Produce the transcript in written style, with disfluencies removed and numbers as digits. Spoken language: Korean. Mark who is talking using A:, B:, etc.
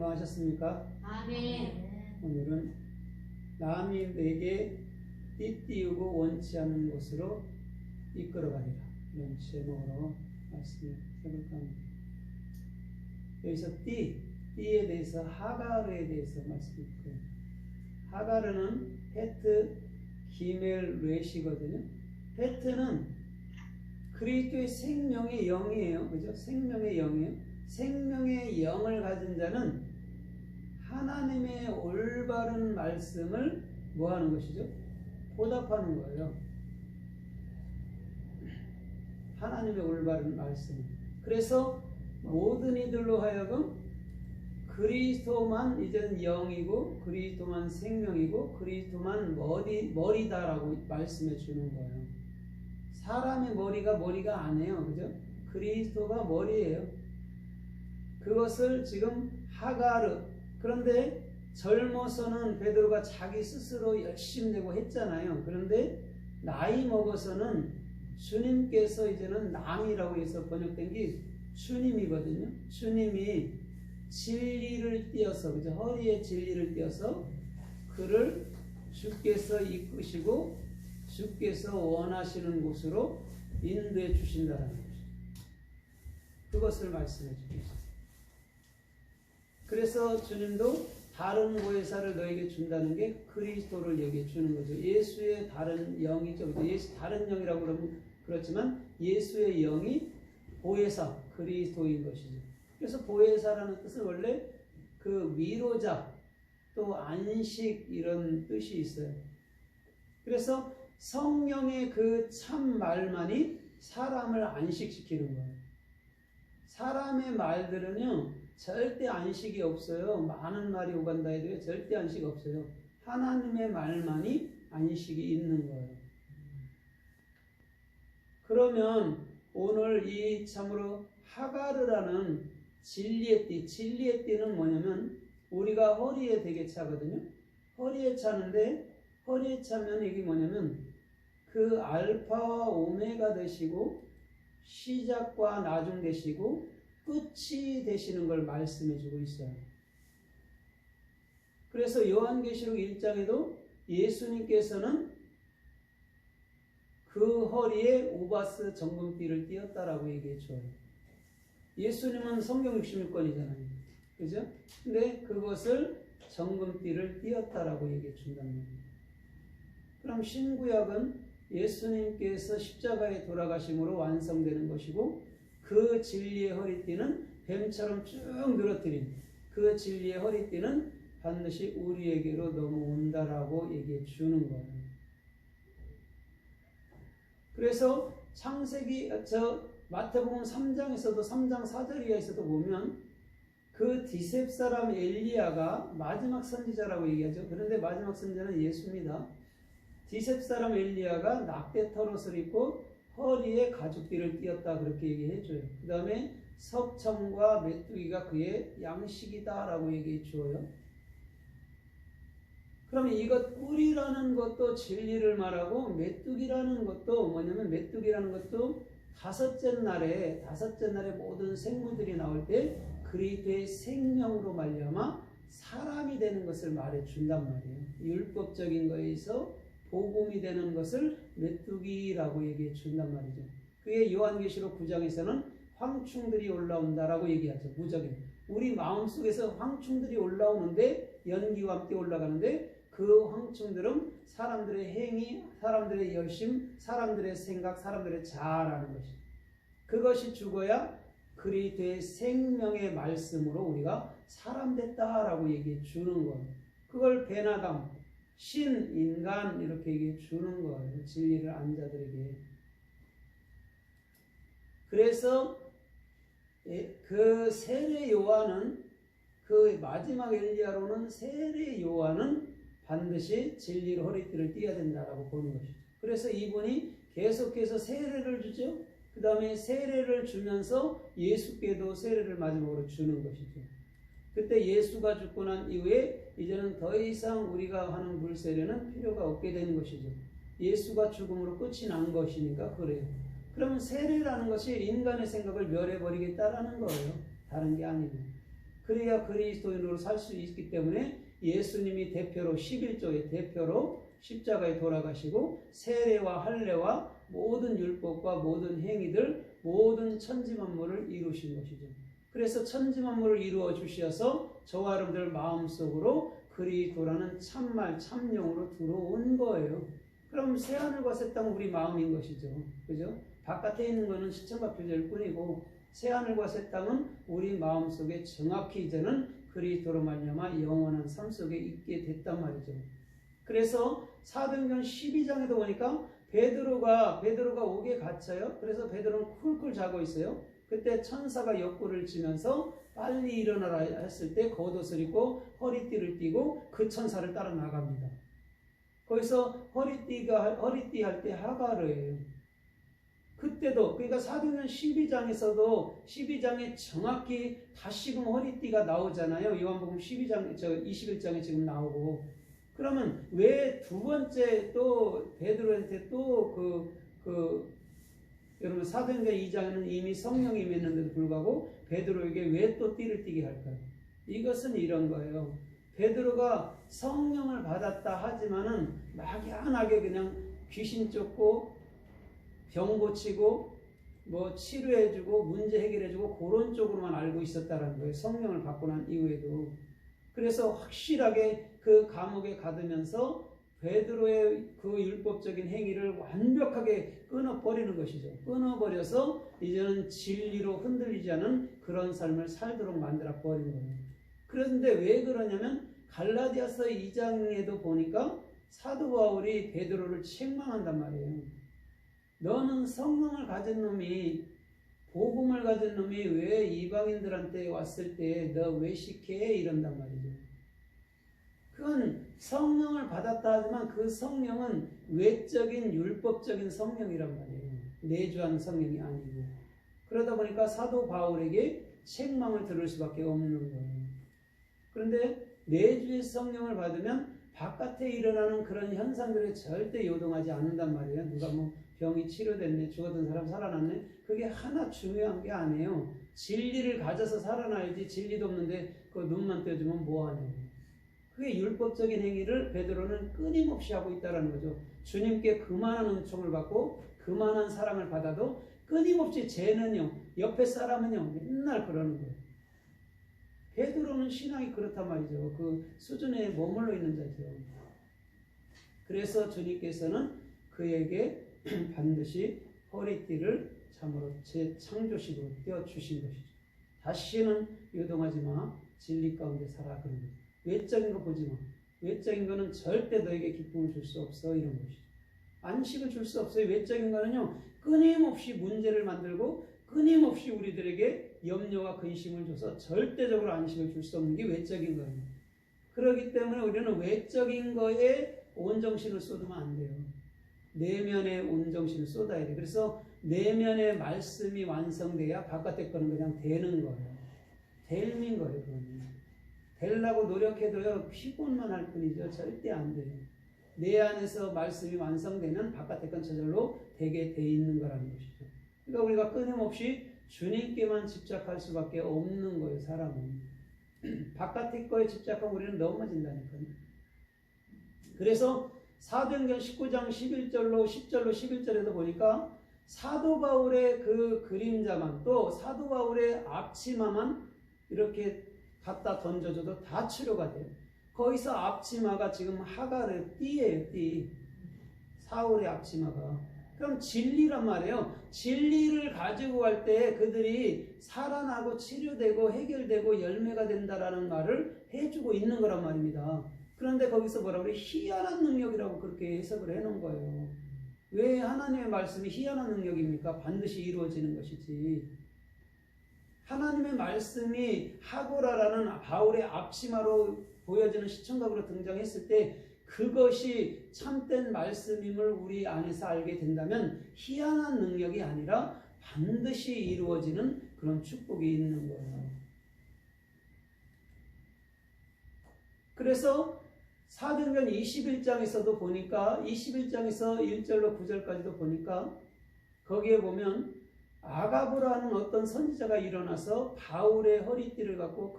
A: 건강하셨습니까?
B: 아멘.
A: 오늘은 남이 내게 띠띠우고 원치 않는 곳으로 이끌어가리라, 이런 제목으로 말씀을 해볼까 합니다. 여기서 띠에 대해서 하가르에 대해서 말씀드릴 거예요. 하가르는 헤트 기멜 렛이거든요. 헤트는 그리스도의 생명의 영이에요. 그죠? 생명의 영이에요. 생명의 영을 가진 자는 하나님의 올바른 말씀을 뭐 하는 것이죠? 보답하는 거예요. 하나님의 올바른 말씀. 그래서 모든 이들로 하여금 그리스도만 이제는 영이고 그리스도만 생명이고 그리스도만 머리다라고 말씀해 주는 거예요. 사람의 머리가 아니에요. 그죠? 그리스도가 머리예요. 그것을 지금 하가르. 그런데 젊어서는 베드로가 자기 스스로 열심내고 했잖아요. 그런데 나이 먹어서는 주님께서 이제는 남이라고 해서 번역된 게 주님이거든요. 주님이 진리를 띄어서, 그죠? 허리에 진리를 띄어서 그를 주께서 이끄시고 주께서 원하시는 곳으로 인도해 주신다는 거죠. 그것을 말씀해 주고 있어요. 그래서 주님도 다른 보혜사를 너에게 준다는 게 그리스도를 여기에 주는 거죠. 예수의 다른 영이죠. 예수 다른 영이라고 그러면 그렇지만 예수의 영이 보혜사 그리스도인 것이죠. 그래서 보혜사라는 뜻은 원래 그 위로자 또 안식 이런 뜻이 있어요. 그래서 성령의 그 참 말만이 사람을 안식시키는 거예요. 사람의 말들은요 절대 안식이 없어요. 많은 말이 오간다 해도 절대 안식 없어요. 하나님의 말만이 안식이 있는 거예요. 그러면 오늘 이 참으로 하가르라는 진리의 띠는 뭐냐면 우리가 허리에 되게 차거든요. 허리에 차는데 허리에 차면 이게 뭐냐면 그 알파와 오메가 되시고 시작과 나중 되시고 끝이 되시는 걸 말씀해 주고 있어요. 그래서 요한계시록 1장에도 예수님께서는 그 허리에 우바스 정금띠를 띄었다라고 얘기해 줘요. 예수님은 성경 66권이잖아요. 그죠? 근데 그것을 정금띠를 띄었다라고 얘기해 준단 말이에요. 그럼 신구약은 예수님께서 십자가에 돌아가심으로 완성되는 것이고 그 진리의 허리띠는 뱀처럼 쭉 늘어뜨린 그 진리의 허리띠는 반드시 우리에게로 넘어온다라고 얘기해 주는 거예요. 그래서 창세기 마태복음 3장에서도 3장 4절 이하에서도 보면 그 디셉 사람 엘리야가 마지막 선지자라고 얘기하죠. 그런데 마지막 선지자는 예수입니다. 디셉 사람 엘리야가 낙대 털옷을 입고 허리에 가죽띠를 띄었다 그렇게 얘기해줘요. 그 다음에 석청과 메뚜기가 그의 양식이다라고 얘기해 주어요. 그러면 이것 꿀이라는 것도 진리를 말하고 메뚜기라는 것도 뭐냐면 메뚜기라는 것도 다섯째 날에 모든 생물들이 나올 때 그리스도의 생명으로 말미암아 사람이 되는 것을 말해 준단 말이에요. 율법적인 거에서 복음이 되는 것을 메뚜기라고 얘기해 준단 말이죠. 그게 요한계시록 9장에서는 황충들이 올라온다라고 얘기하죠. 무적인. 우리 마음속에서 황충들이 올라오는데 연기와 함께 올라가는데 그 황충들은 사람들의 행위, 사람들의 열심, 사람들의 생각, 사람들의 자아라는 것이죠. 그것이 죽어야 그리스도의 생명의 말씀으로 우리가 사람 됐다라고 얘기해 주는 거예요. 그걸 베나담 신, 인간 이렇게 얘기해 주는 거예요. 진리를 아는 자들에게. 그래서 그 세례 요한은 그 마지막 엘리야로는 세례 요한은 반드시 진리로 허리띠를 띄어야 된다라고 보는 것이죠. 그래서 이분이 계속해서 세례를 주죠. 그 다음에 세례를 주면서 예수께도 세례를 마지막으로 주는 것이죠. 그때 예수가 죽고 난 이후에 이제는 더 이상 우리가 하는 물세례는 필요가 없게 되는 것이죠. 예수가 죽음으로 끝이 난 것이니까 그래요. 그러면 세례라는 것이 인간의 생각을 멸해버리겠다라는 거예요. 다른 게 아니고. 그래야 그리스도인으로 살 수 있기 때문에 예수님이 대표로 11조의 대표로 십자가에 돌아가시고 세례와 할례와 모든 율법과 모든 행위들 모든 천지만물을 이루신 것이죠. 그래서 천지만물을 이루어 주셔서 저와 여러분들 마음속으로 그리스도라는 참말 참영으로 들어온 거예요. 그럼 새하늘과 새 땅은 우리 마음인 것이죠. 그죠? 바깥에 있는 것은 시청과 표적일 뿐이고 새하늘과 새 땅은 우리 마음속에 정확히 이제는 그리스도로 말미암아 영원한 삶 속에 있게 됐단 말이죠. 그래서 사도행전 12장에도 보니까 베드로가 옥에 갇혀요. 그래서 베드로는 쿨쿨 자고 있어요. 그때 천사가 옆구리를 치면서 빨리 일어나라 했을 때 겉옷을 입고 허리띠를 띠고 그 천사를 따라 나갑니다. 거기서 허리띠 할 때 하가르예요. 그때도 그러니까 사도행전 12장에서도 12장에 정확히 다시금 허리띠가 나오잖아요. 요한복음 21장에 지금 나오고. 그러면 왜 두 번째 또 베드로한테 또 여러분 사도행전 2장에는 이미 성령이 임했는데도 불구하고 베드로에게 왜 또 띠를 띠게 할까요? 이것은 이런 거예요. 베드로가 성령을 받았다 하지만은 막연하게 그냥 귀신 쫓고 병 고치고 뭐 치료해주고 문제 해결해주고 그런 쪽으로만 알고 있었다라는 거예요. 성령을 받고 난 이후에도. 그래서 확실하게 그 감옥에 가두면서 베드로의 그 율법적인 행위를 완벽하게 끊어버리는 것이죠. 끊어버려서 이제는 진리로 흔들리지 않은 그런 삶을 살도록 만들어버린 거예요. 그런데 왜 그러냐면 갈라디아서 2장에도 보니까 사도 바울이 베드로를 책망한단 말이에요. 너는 성령을 가진 놈이 복음을 가진 놈이 왜 이방인들한테 왔을 때 너 외식해? 이런단 말이죠. 그건 성령을 받았다 하지만 그 성령은 외적인 율법적인 성령이란 말이에요. 내주하는 성령이 아니고. 그러다 보니까 사도 바울에게 책망을 들을 수밖에 없는 거예요. 그런데 내주의 성령을 받으면 바깥에 일어나는 그런 현상들에 절대 요동하지 않는단 말이에요. 누가 뭐 병이 치료됐네, 죽었던 사람 살아났네, 그게 하나 중요한 게 아니에요. 진리를 가져서 살아나야지. 진리도 없는데 그 눈만 떼주면 뭐하냐고. 그게 율법적인 행위를 베드로는 끊임없이 하고 있다는 거죠. 주님께 그만한 은총을 받고 그만한 사랑을 받아도 끊임없이 쟤는요, 옆에 사람은요 맨날 그러는 거예요. 베드로는 신앙이 그렇단 말이죠. 그 수준에 머물러 있는 자죠. 그래서 주님께서는 그에게 반드시 허리띠를 참으로 재창조식으로 떼어주신 것이죠. 다시는 요동하지 마. 진리 가운데 살아. 그런 거죠. 외적인 거 보지 마. 외적인 거는 절대 너에게 기쁨을 줄 수 없어. 이런 것이죠. 안식을 줄 수 없어요. 외적인 거는요, 끊임없이 문제를 만들고 끊임없이 우리들에게 염려와 근심을 줘서 절대적으로 안식을 줄 수 없는 게 외적인 거예요. 그렇기 때문에 우리는 외적인 거에 온 정신을 쏟으면 안 돼요. 내면에 온 정신을 쏟아야 돼요. 그래서 내면의 말씀이 완성돼야 바깥의 거는 그냥 되는 거예요. 됨인 거예요. 그건. 되려고 노력해도요, 피곤만 할 뿐이죠. 절대 안 돼요. 내 안에서 말씀이 완성되면 바깥의 건 저절로 되게 돼 있는 거라는 것이죠. 그러니까 우리가 끊임없이 주님께만 집착할 수밖에 없는 거예요. 사람은. 바깥의 거에 집착하면 우리는 넘어진다니까요. 그래서 사도행전 19장 11절로 10절로 11절에도 보니까 사도 바울의 그 그림자만 또 사도 바울의 앞치마만 이렇게 갖다 던져줘도 다 치료가 돼요. 거기서 앞치마가 지금 하갈의 띠예요. 띠. 사울의 앞치마가. 그럼 진리란 말이에요. 진리를 가지고 갈 때 그들이 살아나고 치료되고 해결되고 열매가 된다라는 말을 해주고 있는 거란 말입니다. 그런데 거기서 뭐라고 그래? 희한한 능력이라고 그렇게 해석을 해놓은 거예요. 왜 하나님의 말씀이 희한한 능력입니까? 반드시 이루어지는 것이지. 하나님의 말씀이 하고라라는 바울의 앞치마로 보여지는 시청각으로 등장했을 때 그것이 참된 말씀임을 우리 안에서 알게 된다면 희한한 능력이 아니라 반드시 이루어지는 그런 축복이 있는 거예요. 그래서 사도행전 21장에서도 보니까 21장에서 1절로 9절까지도 보니까 거기에 보면 아가브라는 어떤 선지자가 일어나서 바울의 허리띠를 갖고